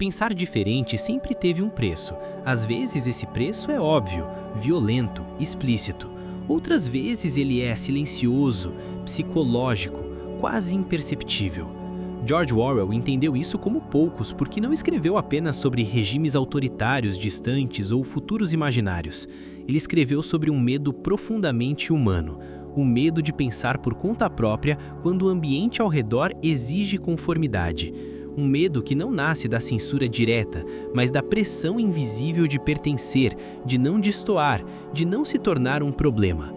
Pensar diferente sempre teve um preço. Às vezes esse preço é óbvio, violento, explícito. Outras vezes ele é silencioso, psicológico, quase imperceptível. George Orwell entendeu isso como poucos porque não escreveu apenas sobre regimes autoritários distantes ou futuros imaginários. Ele escreveu sobre um medo profundamente humano, o medo de pensar por conta própria quando o ambiente ao redor exige conformidade. Um medo que não nasce da censura direta, mas da pressão invisível de pertencer, de não destoar, de não se tornar um problema.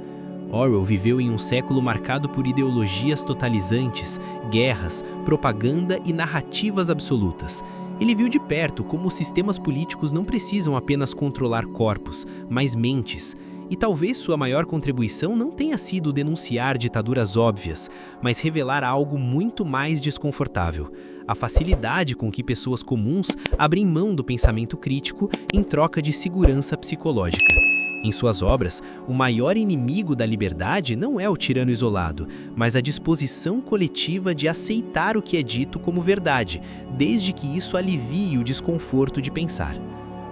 Orwell viveu em um século marcado por ideologias totalizantes, guerras, propaganda e narrativas absolutas. Ele viu de perto como os sistemas políticos não precisam apenas controlar corpos, mas mentes. E talvez sua maior contribuição não tenha sido denunciar ditaduras óbvias, mas revelar algo muito mais desconfortável: a facilidade com que pessoas comuns abrem mão do pensamento crítico em troca de segurança psicológica. Em suas obras, o maior inimigo da liberdade não é o tirano isolado, mas a disposição coletiva de aceitar o que é dito como verdade, desde que isso alivie o desconforto de pensar.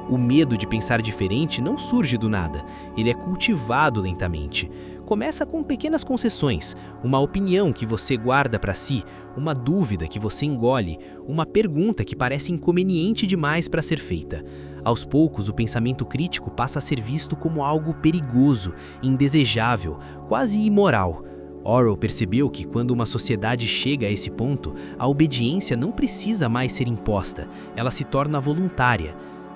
O medo de pensar diferente não surge do nada, ele é cultivado lentamente. Começa com pequenas concessões, uma opinião que você guarda para si, uma dúvida que você engole, uma pergunta que parece inconveniente demais para ser feita. Aos poucos, o pensamento crítico passa a ser visto como algo perigoso, indesejável, quase imoral. Orwell percebeu que quando uma sociedade chega a esse ponto, a obediência não precisa mais ser imposta, ela se torna voluntária.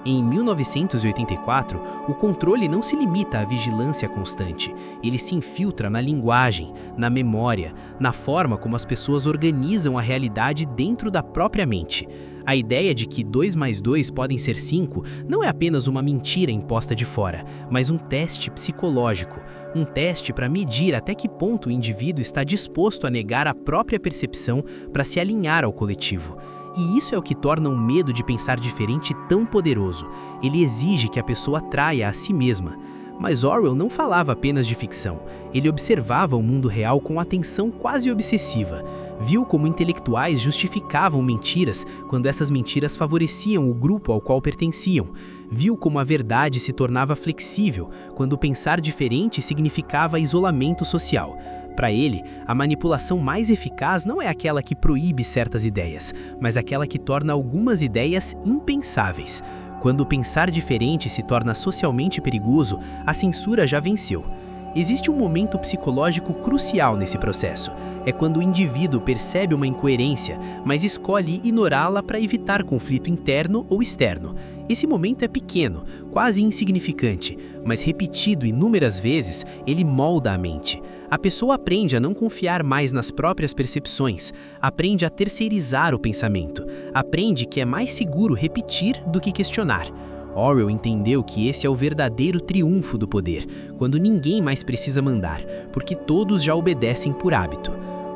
Em 1984, o controle não se limita à vigilância constante, ele se infiltra na linguagem, na memória, na forma como as pessoas organizam a realidade dentro da própria mente. A ideia de que 2 mais 2 podem ser 5 não é apenas uma mentira imposta de fora, mas um teste psicológico, um teste para medir até que ponto o indivíduo está disposto a negar a própria percepção para se alinhar ao coletivo. E isso é o que torna o medo de pensar diferente tão poderoso. Ele exige que a pessoa traia a si mesma. Mas Orwell não falava apenas de ficção. Ele observava o mundo real com atenção quase obsessiva. Viu como intelectuais justificavam mentiras quando essas mentiras favoreciam o grupo ao qual pertenciam. Viu como a verdade se tornava flexível quando pensar diferente significava isolamento social. Para ele, a manipulação mais eficaz não é aquela que proíbe certas ideias, mas aquela que torna algumas ideias impensáveis. Quando pensar diferente se torna socialmente perigoso, a censura já venceu. Existe um momento psicológico crucial nesse processo. É quando o indivíduo percebe uma incoerência, mas escolhe ignorá-la para evitar conflito interno ou externo. Esse momento é pequeno, quase insignificante, mas repetido inúmeras vezes, ele molda a mente. A pessoa aprende a não confiar mais nas próprias percepções, aprende a terceirizar o pensamento, aprende que é mais seguro repetir do que questionar. Orwell entendeu que esse é o verdadeiro triunfo do poder, quando ninguém mais precisa mandar, porque todos já obedecem por hábito.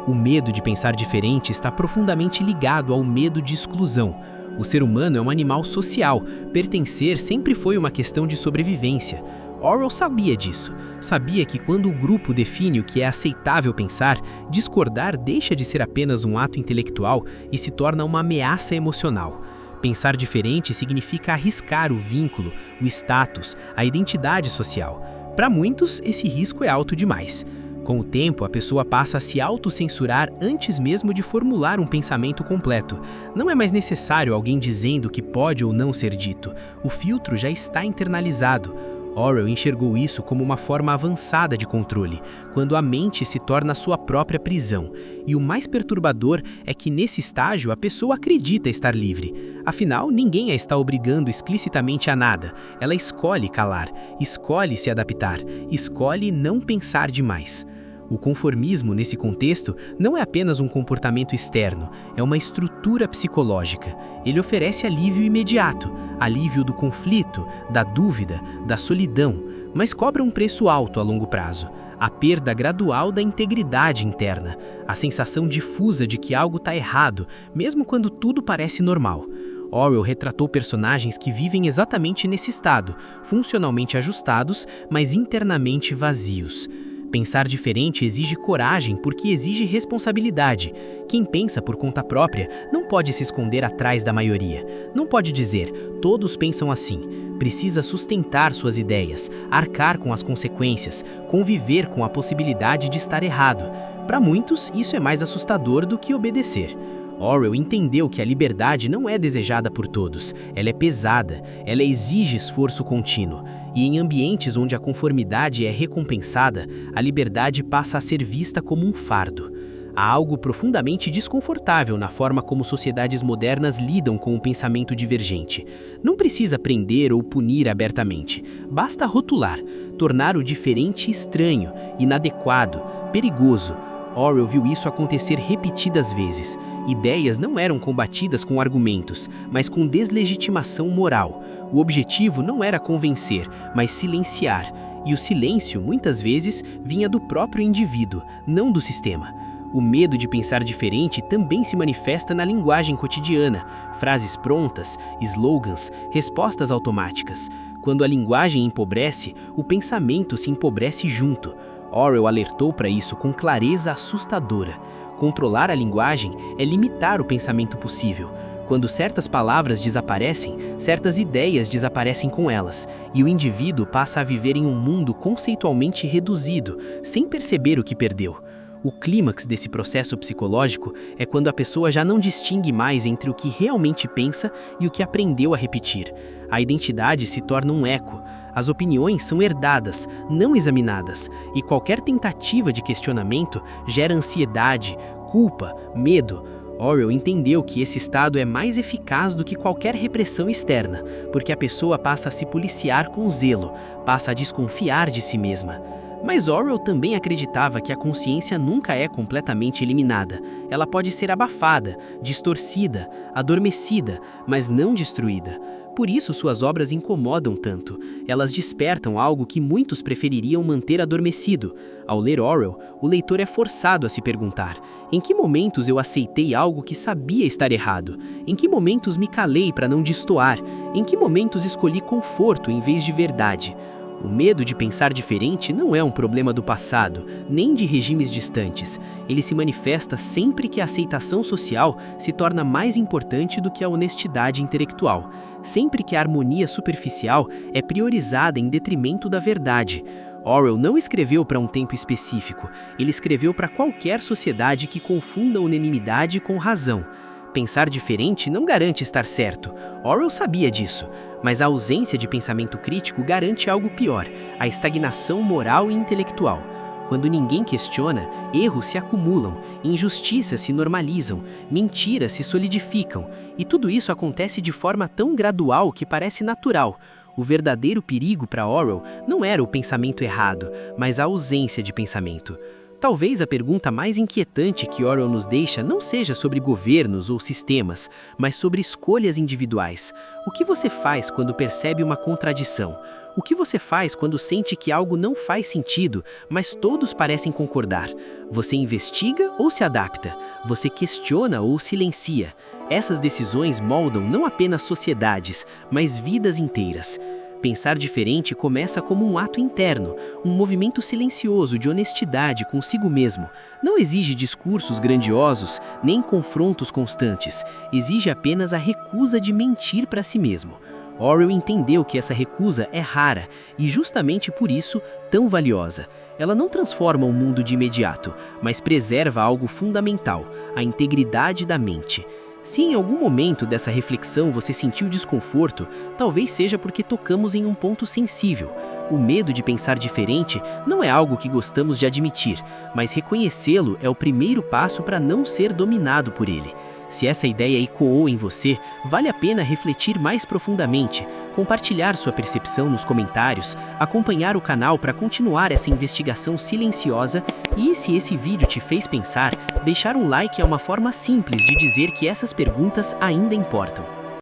O medo de pensar diferente está profundamente ligado ao medo de exclusão. O ser humano é um animal social, pertencer sempre foi uma questão de sobrevivência. Orwell sabia disso, sabia que quando o grupo define o que é aceitável pensar, discordar deixa de ser apenas um ato intelectual e se torna uma ameaça emocional. Pensar diferente significa arriscar o vínculo, o status, a identidade social. Para muitos, esse risco é alto demais. Com o tempo, a pessoa passa a se autocensurar antes mesmo de formular um pensamento completo. Não é mais necessário alguém dizendo o que pode ou não ser dito. O filtro já está internalizado. Orwell enxergou isso como uma forma avançada de controle, quando a mente se torna sua própria prisão. E o mais perturbador é que nesse estágio a pessoa acredita estar livre. Afinal, ninguém a está obrigando explicitamente a nada. Ela escolhe calar, escolhe se adaptar, escolhe não pensar demais. O conformismo, nesse contexto, não é apenas um comportamento externo, é uma estrutura psicológica. Ele oferece alívio imediato, alívio do conflito, da dúvida, da solidão, mas cobra um preço alto a longo prazo. A perda gradual da integridade interna, a sensação difusa de que algo está errado, mesmo quando tudo parece normal. Orwell retratou personagens que vivem exatamente nesse estado, funcionalmente ajustados, mas internamente vazios. Pensar diferente exige coragem porque exige responsabilidade. Quem pensa por conta própria não pode se esconder atrás da maioria. Não pode dizer, todos pensam assim. Precisa sustentar suas ideias, arcar com as consequências, conviver com a possibilidade de estar errado. Para muitos, isso é mais assustador do que obedecer. Orwell entendeu que a liberdade não é desejada por todos, ela é pesada, ela exige esforço contínuo. E em ambientes onde a conformidade é recompensada, a liberdade passa a ser vista como um fardo. Há algo profundamente desconfortável na forma como sociedades modernas lidam com o pensamento divergente. Não precisa prender ou punir abertamente, basta rotular, tornar o diferente estranho, inadequado, perigoso. Orwell viu isso acontecer repetidas vezes. Ideias não eram combatidas com argumentos, mas com deslegitimação moral. O objetivo não era convencer, mas silenciar. E o silêncio, muitas vezes, vinha do próprio indivíduo, não do sistema. O medo de pensar diferente também se manifesta na linguagem cotidiana. Frases prontas, slogans, respostas automáticas. Quando a linguagem empobrece, o pensamento se empobrece junto. Orwell alertou para isso com clareza assustadora. Controlar a linguagem é limitar o pensamento possível. Quando certas palavras desaparecem, certas ideias desaparecem com elas, e o indivíduo passa a viver em um mundo conceitualmente reduzido, sem perceber o que perdeu. O clímax desse processo psicológico é quando a pessoa já não distingue mais entre o que realmente pensa e o que aprendeu a repetir. A identidade se torna um eco. As opiniões são herdadas, não examinadas, e qualquer tentativa de questionamento gera ansiedade, culpa, medo. Orwell entendeu que esse estado é mais eficaz do que qualquer repressão externa, porque a pessoa passa a se policiar com zelo, passa a desconfiar de si mesma. Mas Orwell também acreditava que a consciência nunca é completamente eliminada. Ela pode ser abafada, distorcida, adormecida, mas não destruída. Por isso suas obras incomodam tanto. Elas despertam algo que muitos prefeririam manter adormecido. Ao ler Orwell, o leitor é forçado a se perguntar: em que momentos eu aceitei algo que sabia estar errado? Em que momentos me calei para não destoar? Em que momentos escolhi conforto em vez de verdade? O medo de pensar diferente não é um problema do passado, nem de regimes distantes. Ele se manifesta sempre que a aceitação social se torna mais importante do que a honestidade intelectual. Sempre que a harmonia superficial é priorizada em detrimento da verdade. Orwell não escreveu para um tempo específico, ele escreveu para qualquer sociedade que confunda unanimidade com razão. Pensar diferente não garante estar certo. Orwell sabia disso. Mas a ausência de pensamento crítico garante algo pior, a estagnação moral e intelectual. Quando ninguém questiona, erros se acumulam, injustiças se normalizam, mentiras se solidificam, e tudo isso acontece de forma tão gradual que parece natural. O verdadeiro perigo para Orwell não era o pensamento errado, mas a ausência de pensamento. Talvez a pergunta mais inquietante que Orwell nos deixa não seja sobre governos ou sistemas, mas sobre escolhas individuais. O que você faz quando percebe uma contradição? O que você faz quando sente que algo não faz sentido, mas todos parecem concordar? Você investiga ou se adapta? Você questiona ou silencia? Essas decisões moldam não apenas sociedades, mas vidas inteiras. Pensar diferente começa como um ato interno, um movimento silencioso de honestidade consigo mesmo. Não exige discursos grandiosos, nem confrontos constantes. Exige apenas a recusa de mentir para si mesmo. Orwell entendeu que essa recusa é rara e, justamente por isso, tão valiosa. Ela não transforma o mundo de imediato, mas preserva algo fundamental, a integridade da mente. Se em algum momento dessa reflexão você sentiu desconforto, talvez seja porque tocamos em um ponto sensível. O medo de pensar diferente não é algo que gostamos de admitir, mas reconhecê-lo é o primeiro passo para não ser dominado por ele. Se essa ideia ecoou em você, vale a pena refletir mais profundamente, compartilhar sua percepção nos comentários, acompanhar o canal para continuar essa investigação silenciosa e, se esse vídeo te fez pensar, deixar um like é uma forma simples de dizer que essas perguntas ainda importam.